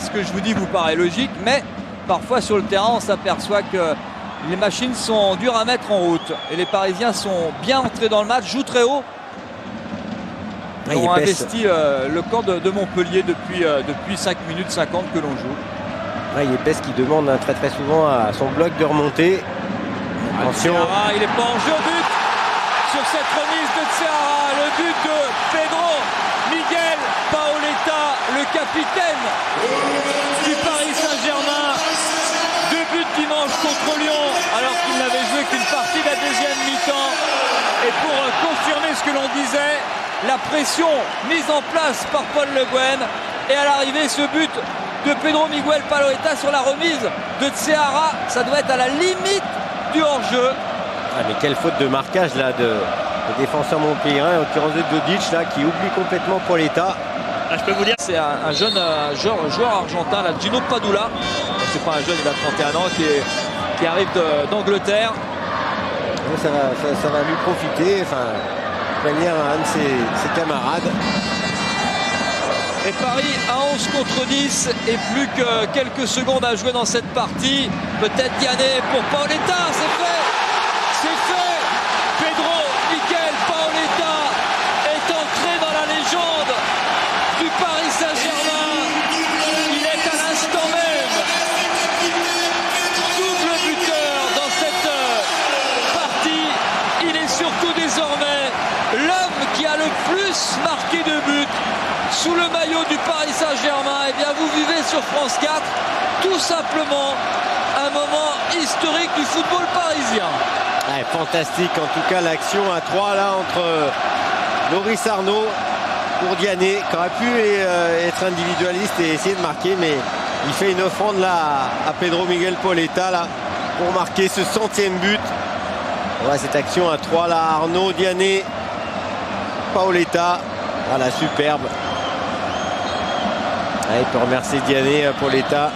Ce que je vous dis vous paraît logique, mais parfois sur le terrain on s'aperçoit que les machines sont dures à mettre en route. Et les Parisiens sont bien entrés dans le match, jouent très haut. Ils ont investi le camp de Montpellier depuis 5 minutes 50 que l'on joue. Yepes qui demande très souvent à son bloc de remonter. Attention. Tseara, il n'est pas en jeu, but sur cette remise de Tseara, le but de Pedro Miguel Paoletta, le capitaine du Paris Saint-Germain. 2 buts dimanche contre Lyon, alors qu'il n'avait joué qu'une partie de la deuxième mi-temps. Et pour confirmer ce que l'on disait, la pression mise en place par Paul Le Guen, et à l'arrivée ce but de Pedro Miguel Paoletta sur la remise de Tseara, ça doit être à la limite du hors-jeu. Mais quelle faute de marquage là de défenseur montpelliérain, en l'occurrence de Dodic là, qui oublie complètement Paoletta. Je peux vous dire, c'est un jeune joueur argentin, là, Gino Padula. C'est pas un jeune, il a 31 ans, qui arrive d'Angleterre. Ça va lui profiter, enfin, manière à un de ses camarades. Et Paris à 11 contre 10 et plus que quelques secondes à jouer dans cette partie. Peut-être Diané pour Paoletta, c'est fait. Pedro Miguel Paoletta est entré dans la légende du Paris Saint-Germain. Il est à l'instant même double buteur dans cette partie. Il est surtout désormais l'homme qui a le plus marqué de buts sous le maillot du Paris Saint-Germain. Et bien vous vivez sur France 4 tout simplement un moment historique du football parisien. Fantastique en tout cas l'action à 3 là entre Loris Arnaud pour Diané, qui aurait pu être individualiste et essayer de marquer, mais il fait une offrande là à Pedro Miguel Paoletta là pour marquer ce 100e but. Voilà cette action à 3 là, Arnaud, Diané, Paoletta. Voilà, superbe. Il peut remercier Diané, Paoletta.